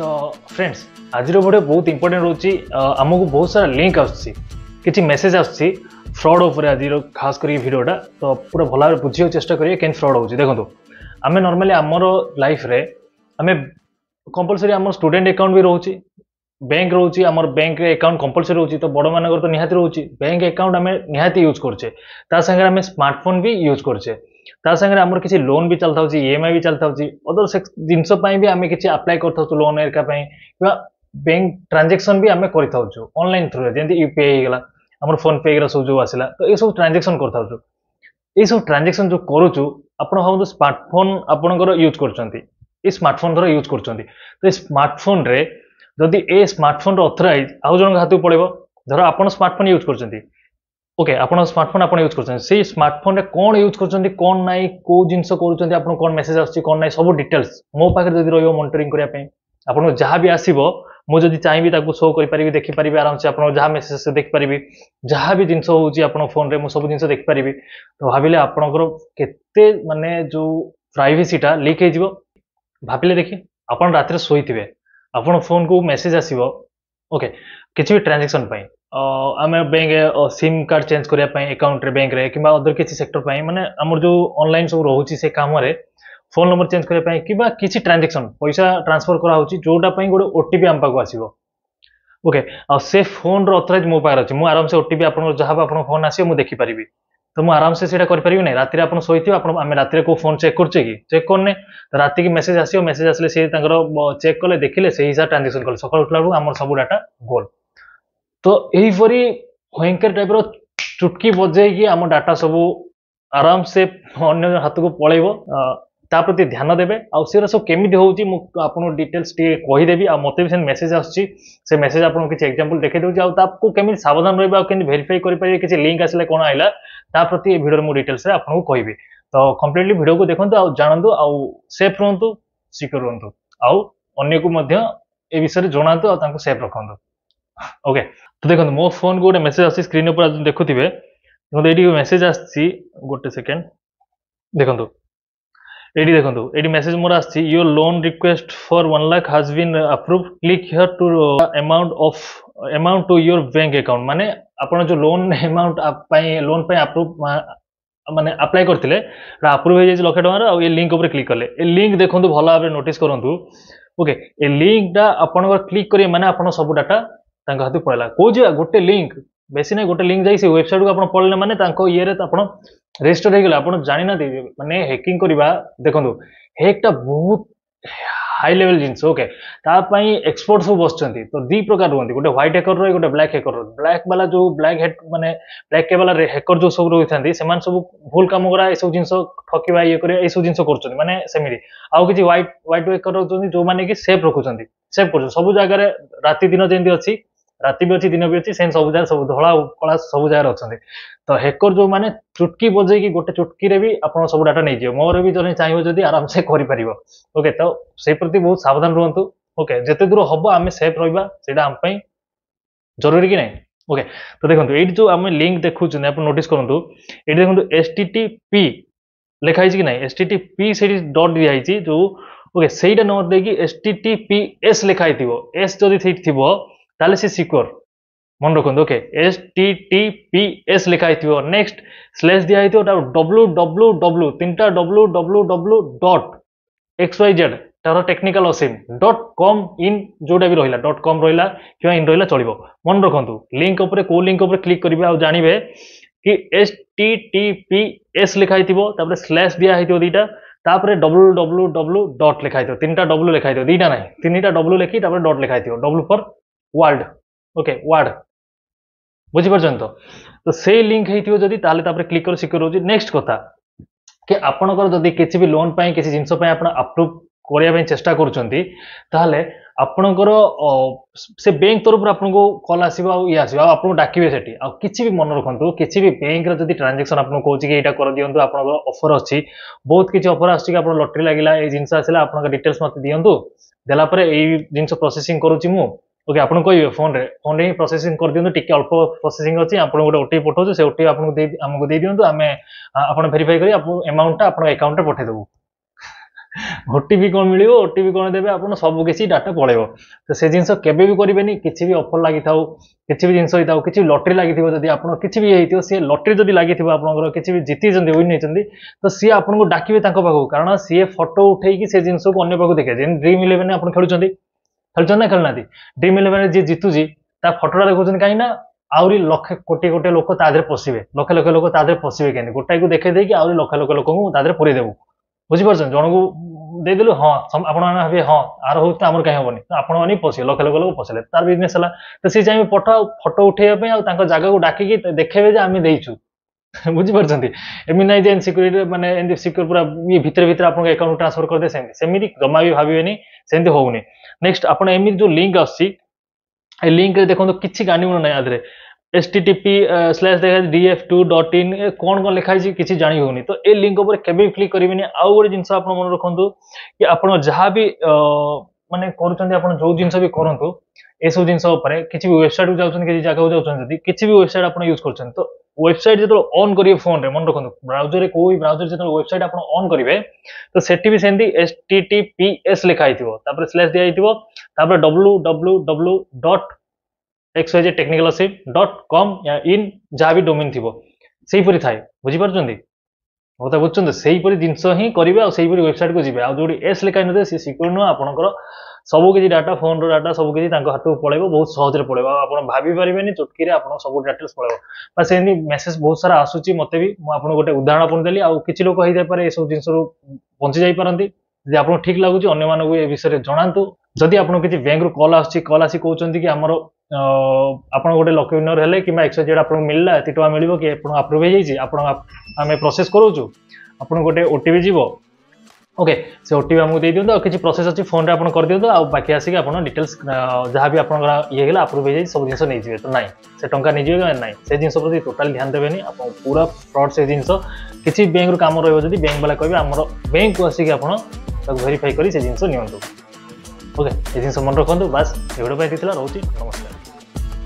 तो फ्रेंड्स आज वीडियो बहुत इंपोर्टेंट रोची आमको बहुत सारा लिंक आसी मेसेज आसी फ्रॉड उपर आज खास कर वीडियोटा तो पूरा भल भाव बुझे चेष्टा करिए केन फ्रॉड होची देखो आम नॉर्मली आमर लाइफ रे आम कंपलसरी आम स्टूडेंट अकाउंट भी रोची बैंक रोची आमर बैंक अकाउंट कंपलसरी रोची तो बड़ मान तो निहाती रोची बैंक अकाउंट आम निहाती यूज करछे ता संगे आम स्मार्टफोन भी यूज करछे ता संगे आमर किसी लोन भी चलता होची ईएमआई भी चलता होची अदर जिनस पई भी आम किसी अप्लाई करता होची लोन एरका पई किबा बैंक ट्रांजैक्शन भी आम करता होची ऑनलाइन थ्रू रे जेंति यूपीआई हेगला आमर फोन पे एरा सब जो आसिला तो ये सब ट्रांजैक्शन करता होची ये सब ट्रांजैक्शन जो करूचु आपण भाबु स्मार्टफोन आपणकर यूज करचंती ये स्मार्टफोन धर यूज करचंती तो स्मार्टफोन रे जदि ए स्मार्टफोन ऑथराइज आउ जन हाथ पड़ेबो धर आपण स्मार्टफोन यूज करचंती ओके आपण स्मार्टफोन आपण यूज करचंती से स्मार्टफोन रे कोन यूज करचंती कोन नाइ को जिंस करूचंती आपण कोन मेसेज आछि कोन नाइ सब डिटेल्स मो पाखे जदि रहियो मॉनिटरिंग करिया पे आपण जहां भी आसीबो मु जदि चाहिबी ताको शो करि परिबी देखि परिबी आराम से आपण जहां मेसेज से देख परिबी जहां भी जिंस होउची आपण फोन रे मु सब जिंस देख परिबी तो भाबिले आपणकर केते माने जो प्राइवेसीटा लीक हे जिवो भाबिले देखि आपण रात रे सोइथिबे आपण फोन को मेसेज आसीबो ओके किछि भी ट्रांजैक्शन पई आम बैंक सिम कार्ड चेंज करने अकाउंट रे बैंक रे किंबा अदर किसी सेक्टर पाई माने हमर जो ऑनलाइन सब रोची से काम रे फोन नंबर चेंज करने किंबा किसी ट्रांजैक्शन पैसा ट्रांसफर करा होची जोटा पई गोटे ओटीपी आम पाको आसीबो ओके आ से फोन रो ऑथराइज मो पार अछि मु आराम से ओटीपी आपण जहां आपण फोन आसी मु देखि परिबी तो मु आराम से सेटा कर परिबी नै राति रे आपण सोइथियो आपण आमे राति रे को फोन चेक करछे कि चेक करने राति की मेसेज आसीयो मेसेज आसले से तांकर चेक कले देखिले से हिसाब ट्रांजैक्शन कले सकाळ उठला हमर सब डाटा गोल तो यहीपरी भयंकर टाइप चुटकी बजे आम डाटा सब आराम से अन्य हाथ को पलैब ता प्रति ध्यान देवे आउ से सब केमी होउची मु आपन डिटेल्स टे कहीदेवी आ मते भी से मेसेज आछी से मेसेज आपन किछि एग्जांपल देखै दउची आ ताको केमी सावधान रहबा आ केनी वेरीफाई करि पारे किछि लिंक आसले कोन आइला ता प्रति ए वीडियो मु डिटेल्स रे आपन को कहबी तो कंप्लीटली वीडियो को देखंतु आ जानंतु आ सेफ रहंतु सिक्योर रहंतु आ अन्य को मध्य ए विषय जणांतु आ तांको सेफ रखंतु ओके तो देखो मो फोन को गोटे मेसेज आसी स्क्रीन ऊपर देखुवे देखो ये मेसेज आसी गोटे सेकेंड देखो ये देखो ये मेसेज मोर आसी your loan request for 1 lakh has been approved click here to amount to your bank account माने आपण जो लोन अमाउंट लोन अप्रूव माने अप्लाई करथिले अप्रूव हो जाय लक्ष टका ये लिंक ऊपर क्लिक कले ए लिंक देखो भल भाव नोटिस करंतु ओके ए लिंक टा आपण क्लिक करिए माने आपण सब डाटा तांका हाथ पड़ेगा कौज गोटे लिंक बेसी ना गोटे लिंक जाई वेबसाइट को आप पढ़ले माने ये रेजिस्टर हो गला आप जानी ना माने हैकिंग करवा देखो हैकटा बहुत हाई लेवल जिनस ओके तापाई एक्सपर्ट सब बसचंती तो दी प्रकार रुहंती गोटे व्हाइट हैकर रही गोटे ब्लैक हैकर ब्लैक वाला जो ब्लैक हेड माने ब्लैक के वाला हैकर जो सब रही था से सब भूल काम करा ये सब जिनस ठकिबा ये करे ये सब जिनस करचंती माने सेमिति आउ किछि व्हाइट हैकर रखचंती जो माने कि सेफ रखुचंती सेफ कर सब जगह राति दिन जेंति अछि राति भी अच्छी दिन भी अच्छी सब जगह सब धला कला सब जगह अच्छा तो हैकर जो माने चुटकी बजे कि गोटे चुटकी रे भी आप सब डाटा नहीं जाओ मोर भी जने चाहिए जदि आराम से करि ओके तो से प्रति बहुत सावधान रहंतु ओके जते दूर हम आम सेफ रहिबा सेटा हम पई जरूरी कि नहीं ओके तो देखो ये जो आम लिंक देखुं आप नोटिस करूँ ये देखो http लिखाई कि नहीं http से डॉट दिखाई जो ओके सहीटा नोट देकी https लिखाई एस जदि थी ताले से सिक्योर मन रखो ओके https लिखाई नेक्स्ट स्लैश दिया www तीनटा www डॉट xyz तार टेक्निकल असीम .com इन जोटा भी रहा .com रहा कि इन रहा चलो मन रखु लिंक उपरे को लिंक उपरे क्लिक करेंगे आ जानवे कि https लिखाई स्लैश दिया दीटा तापर www डॉट लिखाई तीनटा w लिखाई दीटा ना तीनटा w लिखी डॉट लिखाई w for world okay world बुझीपार तो से लिंक होती जदि क्लिक कर सिक्योर हो नेक्स्ट कथा कि आपणकर जदि किसी भी लोन पाई किसी जिनस आप अप्रूव करने चेष्टा करुँचे आपणकर से बैंक तरफ आपको कल आसो ये आसो आपको डाकिबे सेठी आ किसी भी मन रखु किसी भी बैंक जदि ट्रांजैक्शन आपको कहूँ कि यहाँ कर दिंतु आपंकर ऑफर अच्छी बहुत किसी ऑफर आस लटरी लगे ये जिनस आसला आप डिटेल्स मत दिंतु देलापर यही जिनस प्रोसेसिंग करुँची मु ओके आपन कहिबे फोन रे ही प्रोसेसिंग कर दियंतु टिके अल्प प्रोसेसिंग अछि आपन गोटे ओटीपी पठाउ से ओटीपी आपन हमको दे दियंतु आमे आपन वेरीफाई करी आपन अमाउंट टा आपन अकाउंट रे पठे देबु ओटीपी कौन मिल ओटीपी कौन देवे आप सब किसी डाटा पड़ेगा तो से जिन केवे भी करेंगे किसी भी ऑफर लगी था किसी भी जिनस होता किसी लॉटरी लगी जब आप किसी भी होती सी लॉटरी जब लगी आप किसी भी जीति विन होती तो सी आपको डाकिबे पाखक कारण सी फोटो उठे से जिन को अन्य पाक देखे ड्रीम इलेवेन आप खेलुं ना खेलना ड्रीम इलेवेन जी जीतुची फटोटा देखुं कहीं आहरी लक्षे कोटी कोटी लोक तादे पशिबे लक्ष लक्ष लोक तादे पशिबे कहीं गोटाए को देखे देकी आहरी लक्ष लक्ष लोक तादे पूरी देबू बुझीपार जन को देदेलु हाँ आप भावे हाँ आर हो तो आमर कहीं हेनी तो आपने पशिए लक्ष लक्ष लोक पशिले तार बिजनेस है तो सी चाहिए फटो उठेबाई आगे जगह को डाकिकी देखेबे आम देचु बुझीपार एमती ना सिक्यूरीटी माने सिक्योर पूरा ये भितर भितर आप अकाउंट ट्रांसफर कर दे सेमती जमा भी भावे सेमती होनी नेक्स्ट आप एमती जो लिंक आसी लिंक देखो किसी गाणी गुण ना आधे http/df2.in कौन कौन लिखाई किसी जानी होनी तो ये लिंक उपर केबे क्लिक करेंगे आउ गोटे जिनस आप मन रखु कि आप जहाँ भी माने कर जो जिनस भी करूँ ये सब जिनस किसी भी वेबसाइट को जाऊँ किसी जगह जाऊँ किसी भी वेबसाइट आप यूज कर तो वेबसाइट जो ऑन करेंगे फोन मन रखु ब्राउजर कोई ब्राउजर जो वेबसाइट आप ऑन करेंगे तो सेठी भी सेमती https लिखाई स्लैश दिखाई www.xyztechnicalship.com या इन जहाँ भी डोमेन थी से थाए बुझीपार कथा बुझे से जिनस ही करेंगे आईपरी वेबसाइट को जी आ जो एस लिखाई न सी सिक्योर नुह आपंकर सब किसी डाटा फोन डाटा सब किसी हाथ को पड़े बहुत सहज पड़े आप भाभी पारे चुटकी आप सब डाटेल्स पड़े बस एमती मेसेज बहुत सारा आसूची मत भी मुझे गोटे उदाहरण आपको देली आउ कि लोक हो जाए सब जिन बंची जापारती जी आपको ठीक लगुच अन्य मानक ये विषय जनातु जदि आप किसी बैंक रू कल आसी कहते कि आमर आप गोटे लकी विनर है कि एक्सवाइजेड आपको मिलला एत टका मिल कि आप्रुव हो आम प्रोसेस करूँ आपको गोटे ओटीपी जीव ओके से ओटीपी आमको दे दिखाँ किसी प्रोसेस अच्छी फोन में कर दिखाँ आ बाकी आसिक आप डिटेल्स जहाँ भी आप ये आप्रुव हो सब जिन नहीं तो ना से टंका नहीं ना से जिन प्रति टोटाल ध्यान देवे आप पूरा फ्रॉड से जिन किसी बैंक काम रही बैंक वाला कहे आम बैंक को आसिक आप वेरीफाई कर जिन नि ओके ये जिन मन रखु बास ये वीडियो रोचे नमस्कार।